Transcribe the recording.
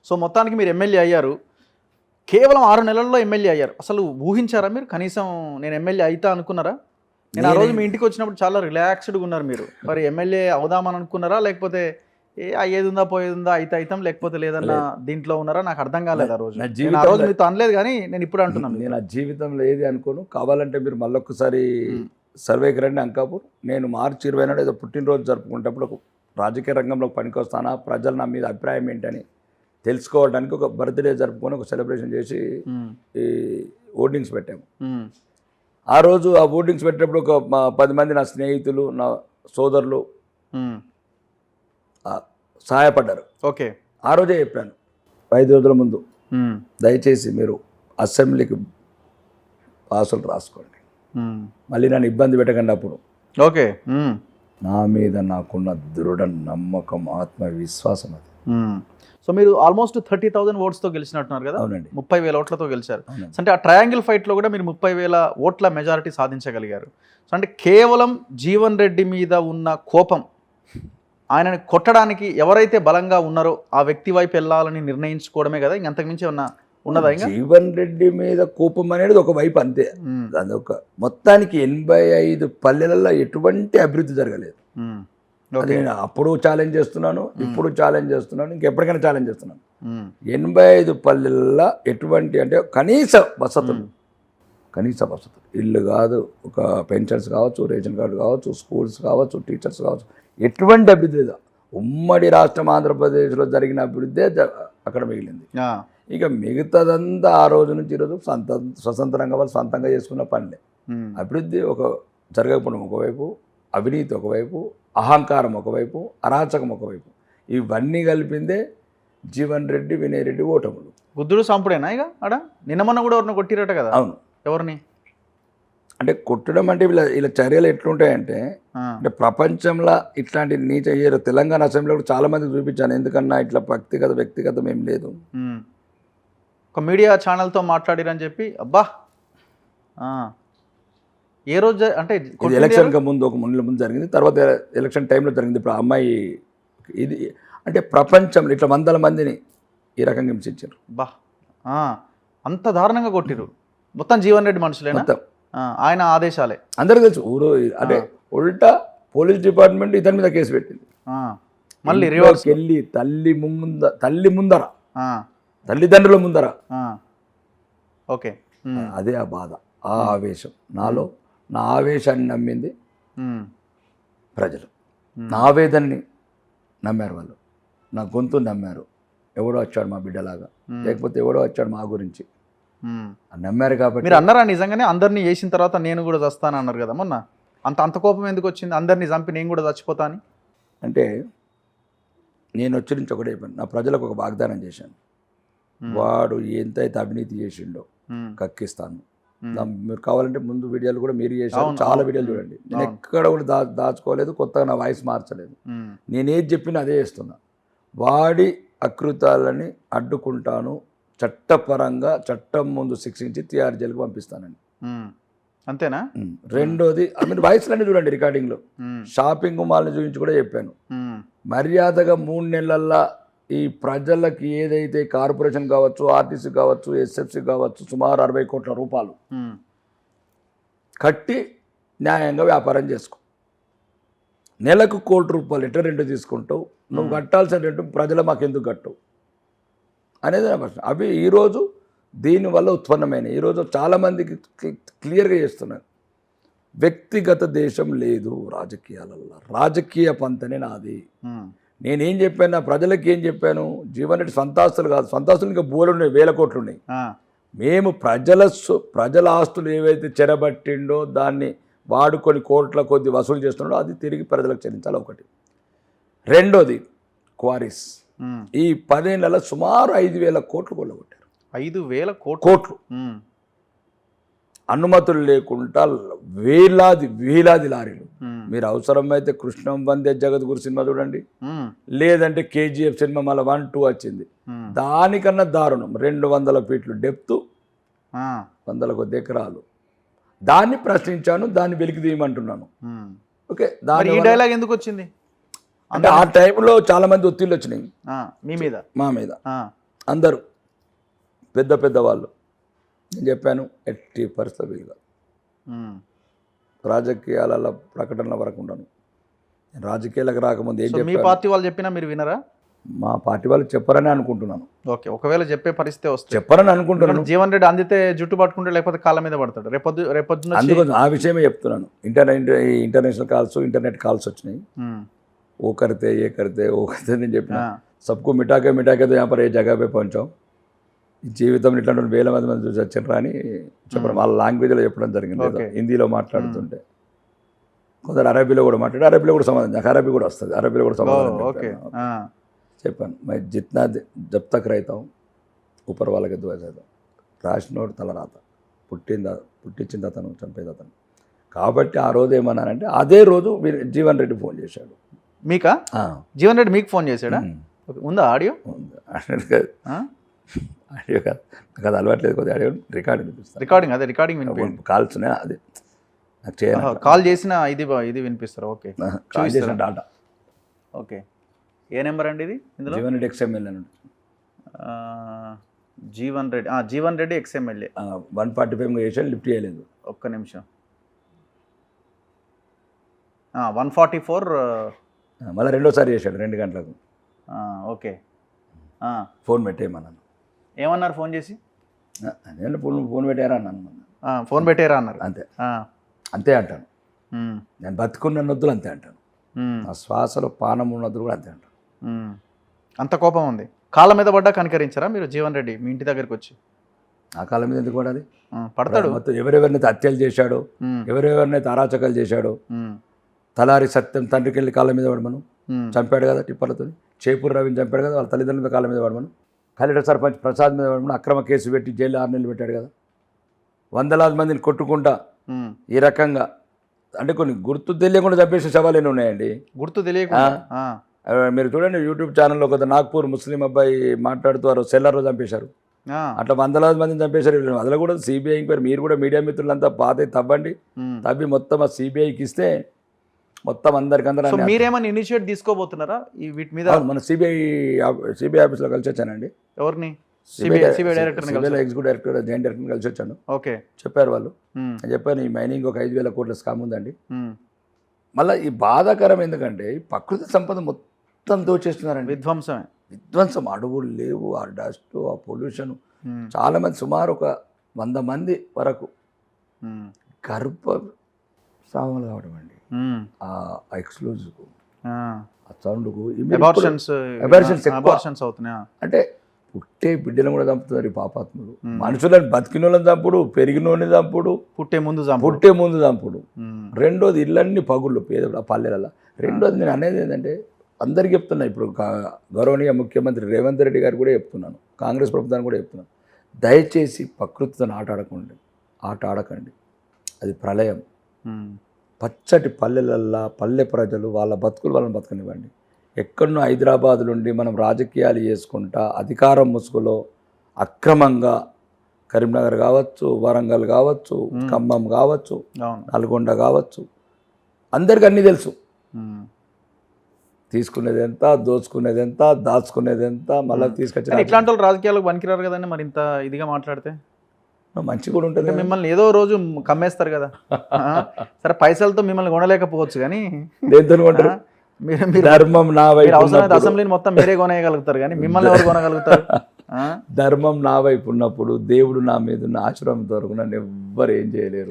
So మొత్తానికి మీరు MLA అయ్యారు. కేవలం 6 నెలల్లో ఎమ్మెల్యే అయ్యారు. అసలు ఊహించారా మీరు? కనీసం నేను ఎమ్మెల్యే అయితా అనుకున్నారా? నేను ఆ రోజు మీ ఇంటికి వచ్చినప్పుడు చాలా రిలాక్స్డ్గా ఉన్నారు మీరు. మరి ఎమ్మెల్యే అవుదామని అనుకున్నారా? లేకపోతే అయ్యేది ఉందా పోయేది ఉందా అయితే అవుతాం లేకపోతే లేదన్న దీంట్లో ఉన్నారా? నాకు అర్థం కాలేదు ఆ రోజు. నేను ఆ రోజు మీతో అనలేదు కానీ నేను ఇప్పుడు అంటున్నాను. నేను ఆ జీవితంలో ఏది అనుకోను. కావాలంటే మీరు మళ్ళొక్కసారి సర్వేకి రండి అంకాపూర్. నేను మార్చి 20 ఏదో పుట్టినరోజు జరుపుకునేటప్పుడు ఒక రాజకీయ రంగంలోకి పనికొస్తానా, ప్రజలు నా మీద అభిప్రాయం ఏంటని తెలుసుకోవడానికి ఒక బర్త్డే జరుపుకొని ఒక సెలబ్రేషన్ చేసి ఈ ఓటింగ్స్ పెట్టాము. ఆ రోజు ఆ ఓటింగ్స్ పెట్టేటప్పుడు ఒక 10 మంది నా స్నేహితులు, నా సోదరులు సహాయపడ్డారు. ఓకే. ఆ రోజే చెప్పాను 5 రోజుల ముందు, దయచేసి మీరు అసెంబ్లీకి పాసులు రాసుకోండి, మళ్ళీ నన్ను ఇబ్బంది పెట్టకండి. అప్పుడు ఓకే. నా మీద నాకున్న దృఢ నమ్మకం, ఆత్మవిశ్వాసం అది. సో మీరు ఆల్మోస్ట్ 30,000 ఓట్స్తో గెలిచినట్టున్నారు కదా? అవునండి. 30,000 ఓట్లతో గెలిచారు. అంటే ఆ ట్రయాంగిల్ ఫైట్లో కూడా మీరు 30,000 ఓట్ల మెజారిటీ సాధించగలిగారు. సో అంటే కేవలం జీవన్ రెడ్డి మీద ఉన్న కోపం, ఆయనని కొట్టడానికి ఎవరైతే బలంగా ఉన్నారో ఆ వ్యక్తి వైపు వెళ్ళాలని నిర్ణయించుకోవడమే కదా? ఇంకంతకుమించి ఉన్నదా? ఇంకా జీవన్ రెడ్డి మీద కోపం అనేది ఒక వైపు అంతే. అదొక మొత్తానికి 85 పల్లెలలో ఎటువంటి అభివృద్ధి జరగలేదు. అది నేను అప్పుడు ఛాలెంజ్ చేస్తున్నాను, ఇప్పుడు ఛాలెంజ్ చేస్తున్నాను, ఇంకెప్పటికైనా ఛాలెంజ్ చేస్తున్నాను. 85 పల్లెల్లో ఎటువంటి అంటే కనీస వసతులు, ఇల్లు కాదు, ఒక పెన్షన్స్ కావచ్చు, రేషన్ కార్డు కావచ్చు, స్కూల్స్ కావచ్చు, టీచర్స్ కావచ్చు, ఎటువంటి అభివృద్ధి లేదు. ఉమ్మడి రాష్ట్రం ఆంధ్రప్రదేశ్లో జరిగిన అభివృద్ధే అక్కడ మిగిలింది. ఇక మిగతాదంతా ఆ రోజు నుంచి ఈరోజు స్వతంత్రంగా వాళ్ళు సొంతంగా చేసుకున్న పనులే. అభివృద్ధి జరగకపోవడం ఒకవైపు, అవినీతి ఒకవైపు, అహంకారం ఒకవైపు, అరాచకం ఒకవైపు, ఇవన్నీ కలిపిందే జీవన్ రెడ్డి, వినయ్ రెడ్డి ఓటములు. గుద్దుడు సంపుడేనా ఇక ఆడ? నిన్న మొన్న కూడా ఎవరిని కొట్టిరట కదా? అవును. ఎవరిని అంటే కొట్టడం అంటే ఇలా చర్యలు ఎట్లుంటాయంటే, అంటే ప్రపంచంలో ఇట్లాంటి నీచ తెలంగాణ అసెంబ్లీలో కూడా చాలా మందికి చూపించాను. ఎందుకన్నా ఇట్లా వ్యక్తిగతం ఏం లేదు. ఒక మీడియా ఛానల్తో మాట్లాడిరని చెప్పి అబ్బా ఏ రోజు అంటే ఎలక్షన్కి ముందు ఒక ముందు జరిగింది, తర్వాత ఎలక్షన్ టైంలో జరిగింది. ఇప్పుడు ఆ అమ్మాయి ఇది అంటే ప్రపంచంలో ఇట్లా 100 మందిని ఈ రకంగా హింసించారు. బా అంత దారుణంగా కొట్టిరు. మొత్తం జీవన్ రెడ్డి మనుషులేనా? మొత్తం ఆయన ఆదేశాలే. అందరికీ తెలుసు. ఊరు అంటే ఉల్టా పోలీస్ డిపార్ట్మెంట్ ఇతని మీద కేసు పెట్టింది. మళ్ళీ రివర్స్ వెళ్ళి తల్లి ముందర, తల్లిదండ్రుల ముందర. ఓకే. అదే ఆ బాధ, ఆ ఆవేశం నాలో. నా ఆవేశాన్ని నమ్మింది ప్రజలు, నా ఆవేదనని నమ్మారు వాళ్ళు, నా గొంతు నమ్మారు. ఎవడో వచ్చాడు మా బిడ్డలాగా, లేకపోతే ఎవడో వచ్చాడు మా గురించి నమ్మారు. కాబట్టి మీరు అన్నారా నిజంగానే అందరినీ చేసిన తర్వాత నేను కూడా చస్తాను అన్నారు కదా మొన్న? అంత కోపం ఎందుకు వచ్చింది? అందరినీ చంపి నేను కూడా చచ్చిపోతా అని. అంటే నేను వచ్చి నుంచి ఒకటే పని, నా ప్రజలకు ఒక వాగ్దానం చేశాను. వాడు ఎంతైతే అవినీతి చేసిండో కక్కిస్తాను. మీరు కావాలంటే ముందు వీడియోలు కూడా మీరు చేశారు, చాలా వీడియోలు చూడండి. నేను ఎక్కడ కూడా దాచుకోలేదు, కొత్తగా నా వాయిస్ మార్చలేదు. నేనేది చెప్పినా అదే చేస్తున్నా. వాడి అకృతాలని అడ్డుకుంటాను, చట్టపరంగా చట్టం ముందు శిక్షించి తిహార్ జైలుకు పంపిస్తానండి. అంతేనా? రెండోది, మీరు వాయిస్లన్నీ చూడండి, రికార్డింగ్లో షాపింగ్ మాల్ని చూపించి కూడా చెప్పాను. మర్యాదగా 3 నెలల్లో ఈ ప్రజలకి ఏదైతే కార్పొరేషన్ కావచ్చు, ఆర్టీసీ కావచ్చు, ఎస్ఎఫ్సి కావచ్చు, సుమారు 60 కోట్ల రూపాయలు కట్టి న్యాయంగా వ్యాపారం చేసుకో. నెలకు 1 కోటి రూపాయలు ఎట్లా రెంట్ తీసుకుంటావు? నువ్వు కట్టాల్సిన రెంట్ ప్రజలు మాకెందుకు కట్టవు అనేది నా ప్రశ్న. అవి ఈరోజు దీనివల్ల ఉత్పన్నమైనవి. ఈరోజు చాలామందికి క్లియర్గా చేస్తున్నాను, వ్యక్తిగత దేశం లేదు రాజకీయాలలో, రాజకీయ పంతనే నాది. నేనేం చెప్పాను, నా ప్రజలకి ఏం చెప్పాను? జీవన్ రెడ్డి సంతాస్తులు కాదు, సంతాస్తులు ఇంకా బోర్లు ఉన్నాయి, 1000 కోట్లు ఉన్నాయి. మేము ప్రజల ఆస్తులు ఏవైతే చెరబట్టిండో దాన్ని వాడుకొని కోట్ల కొద్ది వసూలు చేస్తున్నాడో అది తిరిగి ప్రజలకు చెల్లించాలి ఒకటి. రెండోది క్వారీస్. ఈ 10 ఏళ్లలో సుమారు 5,000 కోట్లు కొల్లగొట్టారు. 5,000 కోట్లు అనుమతులు లేకుండా వేలాది లారీలు. మీరు అవసరమైతే కృష్ణం వందే జగద్గురు సినిమా చూడండి, లేదంటే KGF సినిమా మళ్ళీ 1, 2 వచ్చింది. దానికన్నా దారుణం, 200 ఫీట్లు డెప్త్, 100 కొద్ది ఎకరాలు. దాన్ని ప్రశ్నించాను, దాన్ని వెలికి తీయమంటున్నాను. ఓకే, ఈ డైలాగ్ ఎందుకు వచ్చింది? అంటే ఆ టైంలో చాలా మంది ఒత్తిళ్ళు వచ్చినాయి మీ మీద. మా మీద. అందరూ పెద్ద పెద్ద వాళ్ళు. నేను చెప్పాను ఎట్టి పరిస్థితులు వీలుగా రాజకీయాల ప్రకటనల వరకు ఉండను. నేను రాజకీయాలకు రాకముందు ఏం మీ చెప్పాను, పార్టీ వాళ్ళు చెప్పినా మీరు వినరా? మా పార్టీ వాళ్ళు చెప్పరని అనుకుంటున్నాను. ఓకే, ఒకవేళ చెప్పే పరిస్థితి వస్తే చెప్పరని అనుకుంటున్నాను. జీవన్ రెడ్డి అందితే జుట్టు పట్టుకుంటే లేకపోతే కాళ్ళ మీద పడతాడు రేపొద్దున. అందుకోసం ఆ విషయమే చెప్తున్నాను. ఇంటర్నేషనల్ కాల్స్, ఇంటర్నెట్ కాల్స్ వచ్చినాయి. ఓ కరితే ఏ కరితే ఓ కరితే నేను చెప్పిన సబ్కు మిఠాకే మిఠాకేతో यहाँ पर ఏ జగह पे పਹੁంచాం. ఈ జీవితంలో ఇట్లాంటి వేల మంది చూసి వచ్చిండ్రా అని చెప్పడం, వాళ్ళ లాంగ్వేజ్లో చెప్పడం జరిగింది. హిందీలో మాట్లాడుతుంటే కొందరు అరబీలో కూడా మాట్లాడి, అరబీలో కూడా సమాధానం, నాకు అరబీ కూడా వస్తుంది, అరబీలో కూడా సమాధానం చెప్పాను. మై జిత్నా జబ్ తక్ రైతాం ఊపర్ వాళ్ళకి దువా చేద్దాం. రాసినోడు తలరాత, పుట్టించింది అతను, చంపేది అతను. కాబట్టి ఆ రోజు ఏమన్నానంటే అదే రోజు జీవన్ రెడ్డి ఫోన్ చేశాడు. మీకా? జీవన్ రెడ్డి మీకు ఫోన్ చేశాడా? ఉందా ఆడియో? ఆడియో కాదు, నాకు అది అలవాట్లేదు. కొద్దిగా ఆడియో రికార్డింగ్ వినిపిస్తాను. రికార్డింగ్, అదే రికార్డింగ్ వినిపించండి. కాల్స్నే అది నాకు చేయాలి. కాల్ చేసిన ఇది వినిపిస్తారు. ఓకే, కాల్ చేసిన డాటా. ఓకే, ఏ నెంబర్ అండి ఇది? ఇందులో జీవన్ రెడ్డి ఎక్స్ఎమ్ఎల్ఏ అండి. జీవన్ రెడ్డి ఎక్స్ఎమ్ఎల్ఏ 145 చేశాడు, లిఫ్ట్ చేయలేదు. ఒక్క నిమిషం. 144. మళ్ళీ రెండోసారి చేశాడు 2 గంటలకు. ఓకే, ఫోన్ పెట్టేయమన్నాను. ఏమన్నారు ఫోన్ చేసి? అదే ఫోన్ పెట్టారా అన్నాను. ఫోన్ పెట్టారా అన్నారు. అంతే, అంతే అంటాను. నేను బతుకున్న నొద్దులు అంతే అంటాను. ఆ శ్వాసలో పానం ఉన్నద్దులు కూడా అంతే అంటాను. అంత కోపం ఉంది. కాళ్ళ మీద పడ్డా కనికరించారా మీరు జీవన్ రెడ్డి మీ ఇంటి దగ్గరికి వచ్చి? ఆ కాలం మీద ఎందుకు పడాలి? పడతాడు. మొత్తం ఎవరెవరినైతే హత్యలు చేశాడో, ఎవరెవరినైతే అరాచకాలు చేశాడో, తలారి సత్యం తండ్రికి వెళ్ళి కాళ్ళ మీద పడమను. చంపాడు కదా టిప్పర్లతో. చేపూరు రవిని చంపాడు కదా, వాళ్ళ తల్లిదండ్రుల మీద కాళ్ళ మీద పడమను. కలెక్టర్ సర్పంచ్ ప్రసాద్ మీద పడమను. అక్రమ కేసు పెట్టి జైలు 6 నెలలు పెట్టాడు కదా. వందలాది మందిని కొట్టుకుంటా ఈ రకంగా, అంటే కొన్ని గుర్తు తెలియకుండా చంపేసిన శవాలు ఎన్ని ఉన్నాయండి. గుర్తు తెలియకుండా మీరు చూడండి, యూట్యూబ్ ఛానల్లో ఒక నాగ్పూర్ ముస్లిం అబ్బాయి మాట్లాడుతూ వారు సెల్లర్లో చంపేశారు. అట్లా వందలాది మందిని చంపేశారు. అందులో కూడా సిబిఐ ఎంక్వైరీ, మీరు కూడా మీడియా మిత్రులంతా పాత తవ్వండి, తవ్వి మొత్తం ఆ సిబిఐకి ఇస్తే మొత్తం అందరికందరూ. మీరేమన్నా ఇనిషియేట్ తీసుకోబోతున్నారా వీటి మీద? మన సిబిఐ ఆఫీస్లో కలిసి వచ్చానండి. ఎవరిని? CBI executive director, joint director కలిసి వచ్చాను. ఓకే, చెప్పారు వాళ్ళు. నేను చెప్పాను ఈ మైనింగ్ ఒక 5,000 కోట్ల స్కామ్ ఉందండి. మళ్ళీ ఈ బాధాకరం ఎందుకంటే ఈ ప్రకృతి సంపద మొత్తం దోచేస్తున్నారండి. విధ్వంసం, అడవులు లేవు, ఆ డస్ట్, ఆ పొల్యూషన్. చాలా మంది, సుమారు ఒక 100 మంది వరకు గర్భ సామాన్లు కావడం అండి. ఆ ఎక్స్ప్లోజివ్కు, ఆ సౌండ్కు అబార్షన్స్ అవుతున్నాయి. అంటే పుట్టే బిడ్డలను కూడా చంపుతున్నారు ఈ పాపాత్ములు. మనుషులను బతికిన వాళ్ళని చంపుడు, పెరిగినోని చంపుడు, పుట్టే ముందు చంపుడు. రెండోది ఇళ్ళన్నీ పగుళ్ళు పేద పల్లెలలో. రెండోది నేను అనేది ఏంటంటే అందరికీ చెప్తున్నా, ఇప్పుడు గౌరవనీయ ముఖ్యమంత్రి రేవంత్ రెడ్డి గారు కూడా చెప్తున్నాను, కాంగ్రెస్ ప్రభుత్వాన్ని కూడా చెప్తున్నాను, దయచేసి ప్రకృతితో ఆట ఆడకండి. అది ప్రళయం. పచ్చటి పల్లెలల్లా పల్లె ప్రజలు వాళ్ళ బతుకులు వాళ్ళని బతకనివ్వండి. ఎక్కడనో హైదరాబాద్ నుండి మనం రాజకీయాలు చేసుకుంటా అధికారం ముసుగులో అక్రమంగా కరీంనగర్ కావచ్చు, వరంగల్ కావచ్చు, ఖమ్మం కావచ్చు, నల్గొండ కావచ్చు, అందరికీ అన్నీ తెలుసు. తీసుకునేది ఎంత, దోచుకునేది ఎంత, దాచుకునేది ఎంత, మళ్ళీ తీసుకొచ్చి ఇట్లాంటి వాళ్ళు రాజకీయాలకు పనికిరారు కదండి. మరి ఇంత ఇదిగా మాట్లాడితే మంచి కూడా ఉంటుంది. మిమ్మల్ని ఏదో రోజు కమ్మేస్తారు కదా. సరే, పైసలతో మిమ్మల్ని కొనలేకపోవచ్చు కానీ దేంతో కొంటారు? ధర్మం నా వైపు, అవసరమైతే అసెంబ్లీని మొత్తం మీరే కొనేయగలుగుతారు కానీ మిమ్మల్ని ఎవరు కొనగలుగుతారు? ధర్మం నా వైపు ఉన్నప్పుడు దేవుడు నా మీద ఉన్న ఆశ్రమం వరకు నన్ను ఎవ్వరు ఏం చేయలేరు.